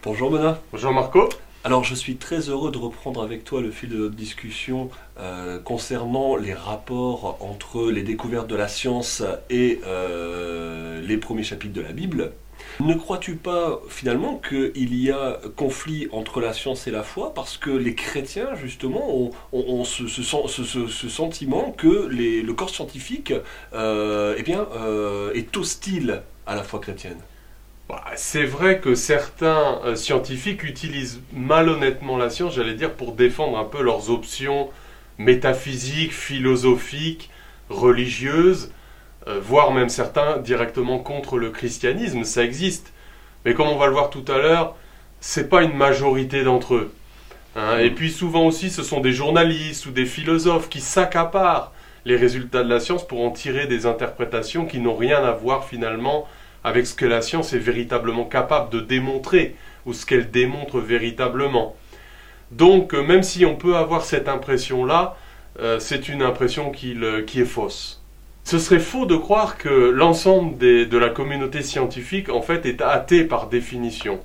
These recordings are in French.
Bonjour Mona. Bonjour Marco. Alors je suis très heureux de reprendre avec toi le fil de notre discussion concernant les rapports entre les découvertes de la science et les premiers chapitres de la Bible. Ne crois-tu pas finalement qu'il y a conflit entre la science et la foi parce que les chrétiens justement ont ce sentiment que le corps scientifique est hostile à la foi chrétienne? C'est vrai que certains scientifiques utilisent malhonnêtement la science, j'allais dire, pour défendre un peu leurs options métaphysiques, philosophiques, religieuses, voire même certains directement contre le christianisme, ça existe. Mais comme on va le voir tout à l'heure, c'est pas une majorité d'entre eux. Et puis souvent aussi, ce sont des journalistes ou des philosophes qui s'accaparent les résultats de la science pour en tirer des interprétations qui n'ont rien à voir finalement avec ce que la science est véritablement capable de démontrer, ou ce qu'elle démontre véritablement. Donc, même si on peut avoir cette impression-là, c'est une impression qui est fausse. Ce serait faux de croire que l'ensemble de la communauté scientifique, en fait, est athée par définition.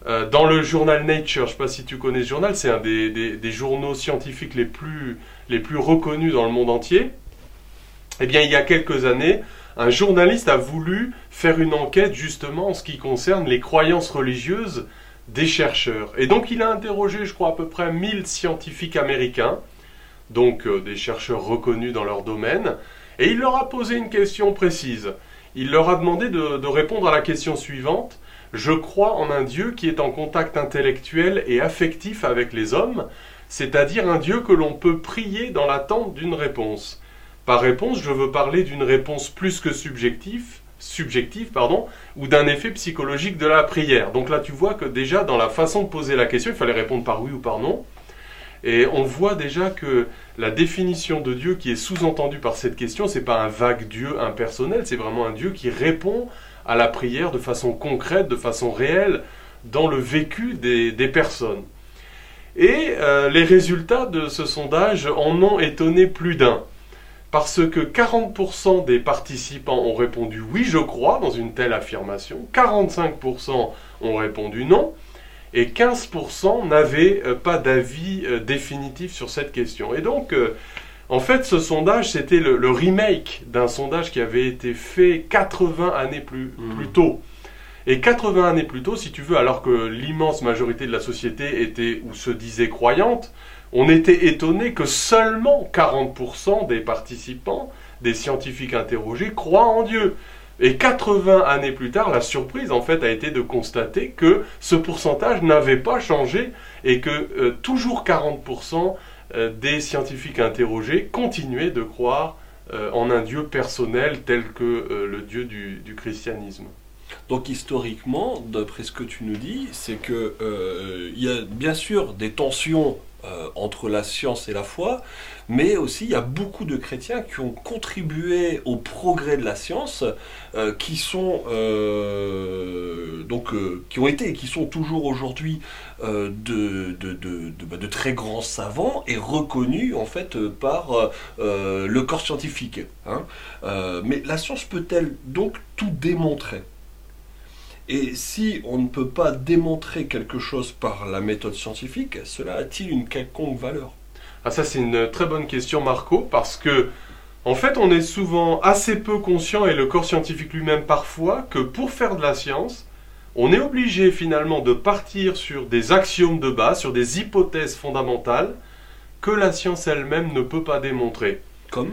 Dans le journal Nature, je ne sais pas si tu connais ce journal, c'est un des journaux scientifiques les plus reconnus dans le monde entier. Eh bien, il y a quelques années, un journaliste a voulu faire une enquête justement en ce qui concerne les croyances religieuses des chercheurs. Et donc il a interrogé, je crois, à peu près 1000 scientifiques américains, donc des chercheurs reconnus dans leur domaine, et il leur a posé une question précise. Il leur a demandé de répondre à la question suivante. Je crois en un Dieu qui est en contact intellectuel et affectif avec les hommes, c'est-à-dire un Dieu que l'on peut prier dans l'attente d'une réponse. Par réponse, je veux parler d'une réponse plus que subjective, ou d'un effet psychologique de la prière. Donc là, tu vois que déjà, dans la façon de poser la question, il fallait répondre par oui ou par non. Et on voit déjà que la définition de Dieu qui est sous-entendue par cette question, c'est pas un vague Dieu impersonnel, c'est vraiment un Dieu qui répond à la prière de façon concrète, de façon réelle, dans le vécu des personnes. Et les résultats de ce sondage en ont étonné plus d'un. Parce que 40% des participants ont répondu « oui, je crois » dans une telle affirmation, 45% ont répondu « non » et 15% n'avaient pas d'avis définitif sur cette question. Et donc, en fait, ce sondage, c'était le remake d'un sondage qui avait été fait 80 années plus tôt. Et 80 années plus tôt, si tu veux, alors que l'immense majorité de la société était ou se disait croyante, on était étonné que seulement 40% des participants, des scientifiques interrogés, croient en Dieu. Et 80 années plus tard, la surprise en fait a été de constater que ce pourcentage n'avait pas changé et que toujours 40% des scientifiques interrogés continuaient de croire en un Dieu personnel tel que le Dieu du christianisme. Donc historiquement, d'après ce que tu nous dis, c'est que il y a bien sûr des tensions entre la science et la foi, mais aussi il y a beaucoup de chrétiens qui ont contribué au progrès de la science, qui ont été et qui sont toujours aujourd'hui de très grands savants et reconnus en fait par le corps scientifique. Mais la science peut-elle donc tout démontrer ? Et si on ne peut pas démontrer quelque chose par la méthode scientifique, cela a-t-il une quelconque valeur ? Ça c'est une très bonne question Marco, parce que en fait on est souvent assez peu conscient, et le corps scientifique lui-même parfois, que pour faire de la science, on est obligé finalement de partir sur des axiomes de base, sur des hypothèses fondamentales que la science elle-même ne peut pas démontrer. Comme ?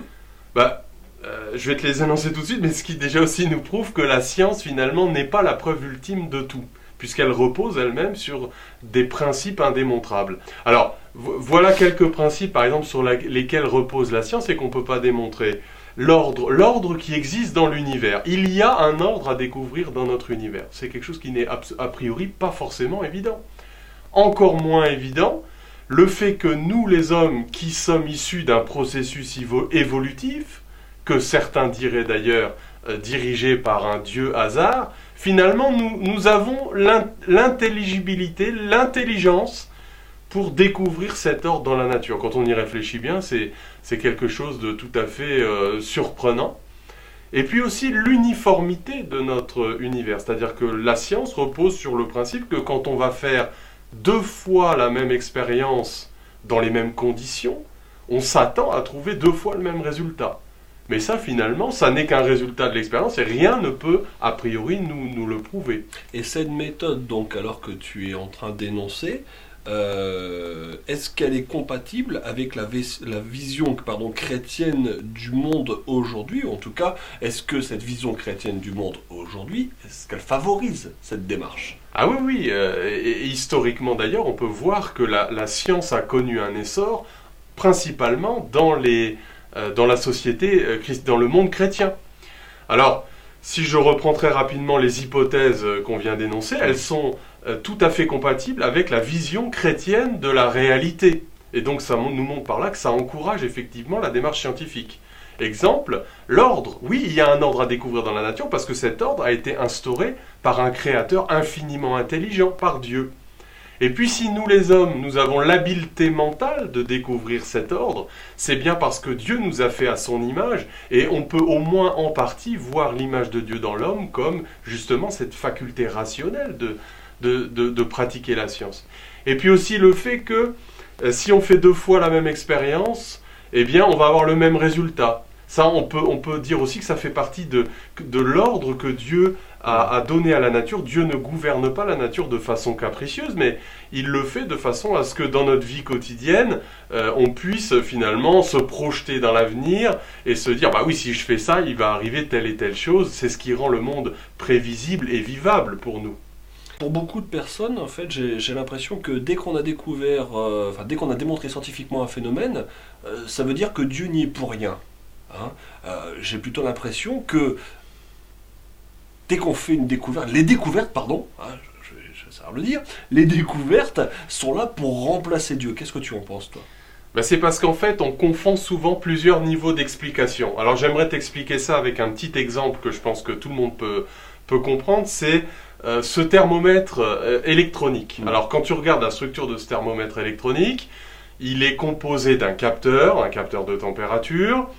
Je vais te les annoncer tout de suite, mais ce qui déjà aussi nous prouve que la science finalement n'est pas la preuve ultime de tout, puisqu'elle repose elle-même sur des principes indémontrables. Alors, voilà quelques principes par exemple sur lesquels repose la science et qu'on ne peut pas démontrer. L'ordre qui existe dans l'univers. Il y a un ordre à découvrir dans notre univers. C'est quelque chose qui n'est a priori pas forcément évident. Encore moins évident, le fait que nous les hommes qui sommes issus d'un processus évolutif, que certains diraient d'ailleurs dirigé par un dieu hasard, finalement nous avons l'intelligibilité, l'intelligence pour découvrir cet ordre dans la nature. Quand on y réfléchit bien, c'est quelque chose de tout à fait surprenant. Et puis aussi l'uniformité de notre univers, c'est-à-dire que la science repose sur le principe que quand on va faire 2 fois la même expérience dans les mêmes conditions, on s'attend à trouver 2 fois le même résultat. Mais ça, finalement, ça n'est qu'un résultat de l'expérience et rien ne peut, a priori, nous le prouver. Et cette méthode, donc, alors que tu es en train d'énoncer, est-ce qu'elle est compatible avec la vision chrétienne du monde aujourd'hui? En tout cas, est-ce que cette vision chrétienne du monde aujourd'hui, est-ce qu'elle favorise cette démarche? Ah oui, oui. Et historiquement, d'ailleurs, on peut voir que la science a connu un essor, principalement dans la société, dans le monde chrétien. Alors, si je reprends très rapidement les hypothèses qu'on vient d'énoncer, elles sont tout à fait compatibles avec la vision chrétienne de la réalité. Et donc ça nous montre par là que ça encourage effectivement la démarche scientifique. Exemple, l'ordre. Oui, il y a un ordre à découvrir dans la nature parce que cet ordre a été instauré par un créateur infiniment intelligent, par Dieu. Et puis si nous les hommes, nous avons l'habileté mentale de découvrir cet ordre, c'est bien parce que Dieu nous a fait à son image, et on peut au moins en partie voir l'image de Dieu dans l'homme comme justement cette faculté rationnelle de pratiquer la science. Et puis aussi le fait que si on fait 2 fois la même expérience, eh bien on va avoir le même résultat. Ça, on peut dire aussi que ça fait partie de l'ordre que Dieu a donné à la nature. Dieu ne gouverne pas la nature de façon capricieuse, mais il le fait de façon à ce que dans notre vie quotidienne, on puisse finalement se projeter dans l'avenir et se dire, bah oui, si je fais ça, il va arriver telle et telle chose. C'est ce qui rend le monde prévisible et vivable pour nous. Pour beaucoup de personnes, en fait, j'ai l'impression que dès qu'on a découvert, dès qu'on a démontré scientifiquement un phénomène, ça veut dire que Dieu n'y est pour rien. J'ai plutôt l'impression que dès qu'on fait une découverte, les découvertes, je vais savoir le dire, les découvertes sont là pour remplacer Dieu. Qu'est-ce que tu en penses, toi? C'est parce qu'en fait, on confond souvent plusieurs niveaux d'explication. Alors j'aimerais t'expliquer ça avec un petit exemple que je pense que tout le monde peut comprendre, c'est ce thermomètre électronique. Alors quand tu regardes la structure de ce thermomètre électronique, il est composé d'un capteur, de température,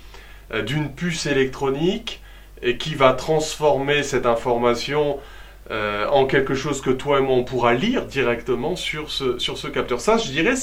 d'une puce électronique et qui va transformer cette information en quelque chose que toi et moi on pourra lire directement sur ce capteur. Ça, je dirais,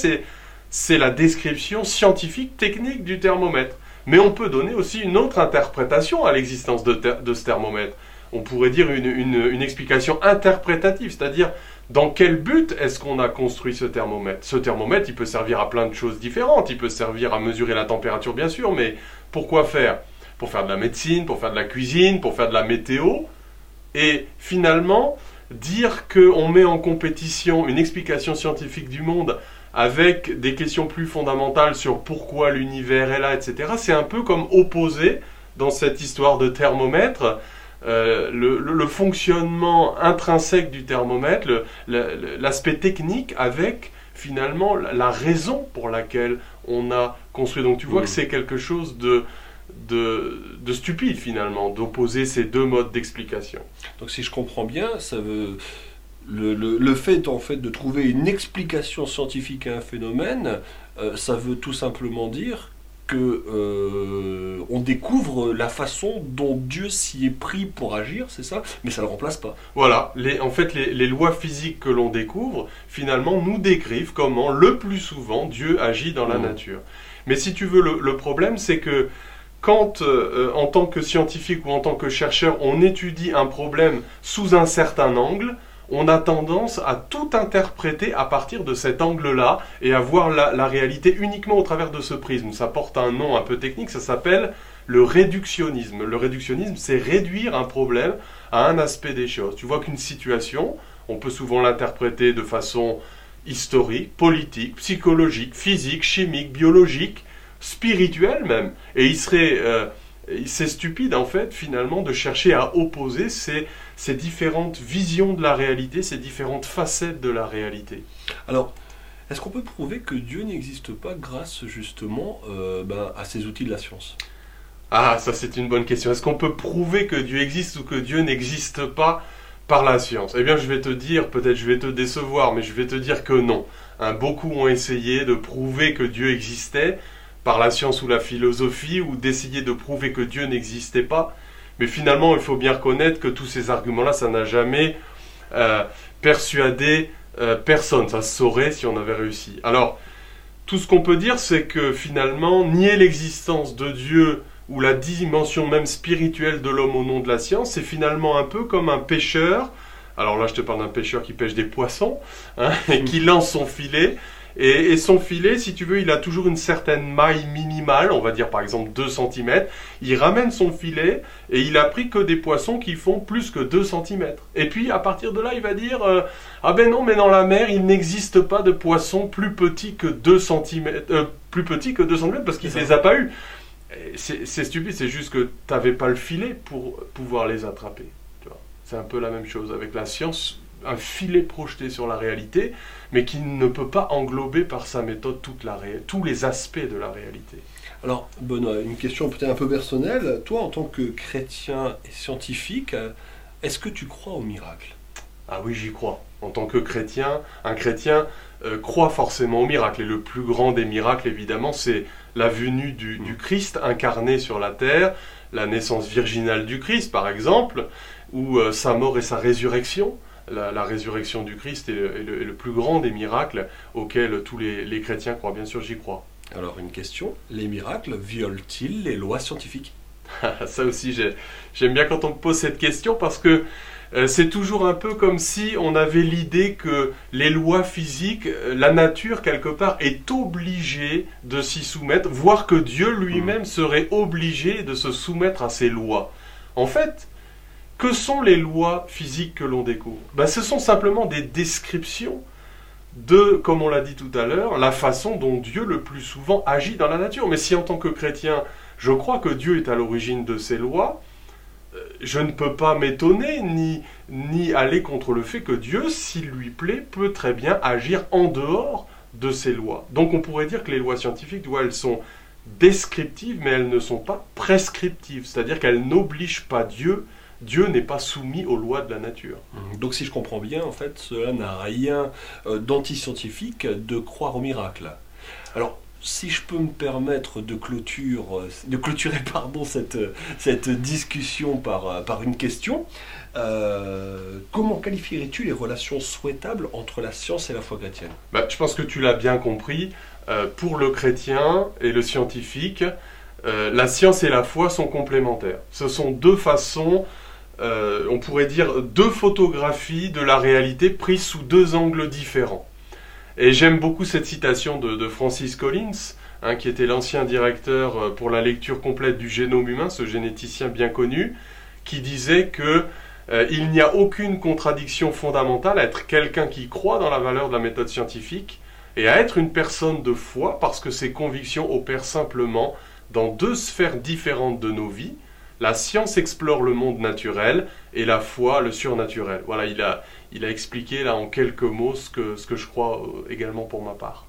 c'est la description scientifique technique du thermomètre. Mais on peut donner aussi une autre interprétation à l'existence de ce thermomètre. On pourrait dire une explication interprétative, c'est-à-dire dans quel but est-ce qu'on a construit ce thermomètre? Ce thermomètre, il peut servir à plein de choses différentes. Il peut servir à mesurer la température, bien sûr, mais pourquoi faire? Pour faire de la médecine, pour faire de la cuisine, pour faire de la météo. Et finalement, dire qu'on met en compétition une explication scientifique du monde avec des questions plus fondamentales sur pourquoi l'univers est là, etc., c'est un peu comme opposer, dans cette histoire de thermomètre, le fonctionnement intrinsèque du thermomètre, l'aspect technique avec finalement la raison pour laquelle on a construit. Donc tu vois que c'est quelque chose de stupide finalement, d'opposer ces 2 modes d'explication. Donc si je comprends bien, ça veut... Le fait en fait de trouver une explication scientifique à un phénomène, ça veut tout simplement dire que on découvre la façon dont Dieu s'y est pris pour agir, c'est ça? Mais ça ne le remplace pas. Voilà, en fait les lois physiques que l'on découvre, finalement, nous décrivent comment, le plus souvent, Dieu agit dans la nature. Mais si tu veux, le problème, c'est que quand, en tant que scientifique ou en tant que chercheur, on étudie un problème sous un certain angle, on a tendance à tout interpréter à partir de cet angle-là et à voir la réalité uniquement au travers de ce prisme. Ça porte un nom un peu technique, ça s'appelle le réductionnisme. Le réductionnisme, c'est réduire un problème à un aspect des choses. Tu vois qu'une situation, on peut souvent l'interpréter de façon historique, politique, psychologique, physique, chimique, biologique, spirituelle même. Et c'est stupide en fait finalement de chercher à opposer ces différentes visions de la réalité, ces différentes facettes de la réalité. Alors, est-ce qu'on peut prouver que Dieu n'existe pas grâce justement à ces outils de la science? Ah, ça c'est une bonne question. Est-ce qu'on peut prouver que Dieu existe ou que Dieu n'existe pas par la science? Eh bien je vais te dire, peut-être je vais te décevoir, mais je vais te dire que non. Beaucoup ont essayé de prouver que Dieu existait par la science ou la philosophie, ou d'essayer de prouver que Dieu n'existait pas. Mais finalement, il faut bien reconnaître que tous ces arguments-là, ça n'a jamais persuadé personne. Ça se saurait si on avait réussi. Alors, tout ce qu'on peut dire, c'est que finalement, nier l'existence de Dieu ou la dimension même spirituelle de l'homme au nom de la science, c'est finalement un peu comme un pêcheur. Alors là, je te parle d'un pêcheur qui pêche des poissons, hein, et qui lance son filet. Et son filet, si tu veux, il a toujours une certaine maille minimale, on va dire par exemple 2 cm. Il ramène son filet et il a pris que des poissons qui font plus que 2 cm. Et puis à partir de là, il va dire ah ben non, mais dans la mer, il n'existe pas de poissons plus petits que 2 cm, parce qu'il ne les a pas eus. C'est stupide, c'est juste que tu n'avais pas le filet pour pouvoir les attraper. Tu vois. C'est un peu la même chose avec la science. Un filet projeté sur la réalité, mais qui ne peut pas englober par sa méthode tous les aspects de la réalité. Alors, Benoît, une question peut-être un peu personnelle. Toi, en tant que chrétien et scientifique, est-ce que tu crois au miracle ? Ah oui, j'y crois. En tant que chrétien, un chrétien croit forcément au miracle. Et le plus grand des miracles, évidemment, c'est la venue du Christ incarné sur la terre, la naissance virginale du Christ, par exemple, ou sa mort et sa résurrection. La résurrection du Christ est le plus grand des miracles auxquels tous les chrétiens croient. Bien sûr, j'y crois. Alors, une question, les miracles violent-ils les lois scientifiques ? Ça aussi, j'aime bien quand on me pose cette question parce que c'est toujours un peu comme si on avait l'idée que les lois physiques, la nature, quelque part, est obligée de s'y soumettre, voire que Dieu lui-même serait obligé de se soumettre à ces lois. En fait, que sont les lois physiques que l'on découvre ? Ce sont simplement des descriptions de, comme on l'a dit tout à l'heure, la façon dont Dieu le plus souvent agit dans la nature. Mais si en tant que chrétien, je crois que Dieu est à l'origine de ces lois, je ne peux pas m'étonner ni aller contre le fait que Dieu, s'il lui plaît, peut très bien agir en dehors de ces lois. Donc on pourrait dire que les lois scientifiques, elles sont descriptives, mais elles ne sont pas prescriptives, c'est-à-dire qu'elles n'obligent pas Dieu. Dieu n'est pas soumis aux lois de la nature. Donc si je comprends bien, en fait, cela n'a rien d'antiscientifique de croire au miracle. Alors, si je peux me permettre de clôturer cette discussion par une question, comment qualifierais-tu les relations souhaitables entre la science et la foi chrétienne ? Je pense que tu l'as bien compris. Pour le chrétien et le scientifique, la science et la foi sont complémentaires. Ce sont deux façons, on pourrait dire deux photographies de la réalité prises sous deux angles différents. Et j'aime beaucoup cette citation de Francis Collins, qui était l'ancien directeur pour la lecture complète du génome humain, ce généticien bien connu, qui disait que il n'y a aucune contradiction fondamentale à être quelqu'un qui croit dans la valeur de la méthode scientifique et à être une personne de foi parce que ses convictions opèrent simplement dans deux sphères différentes de nos vies. La science explore le monde naturel et la foi le surnaturel. Voilà, il a expliqué là en quelques mots ce que je crois également pour ma part.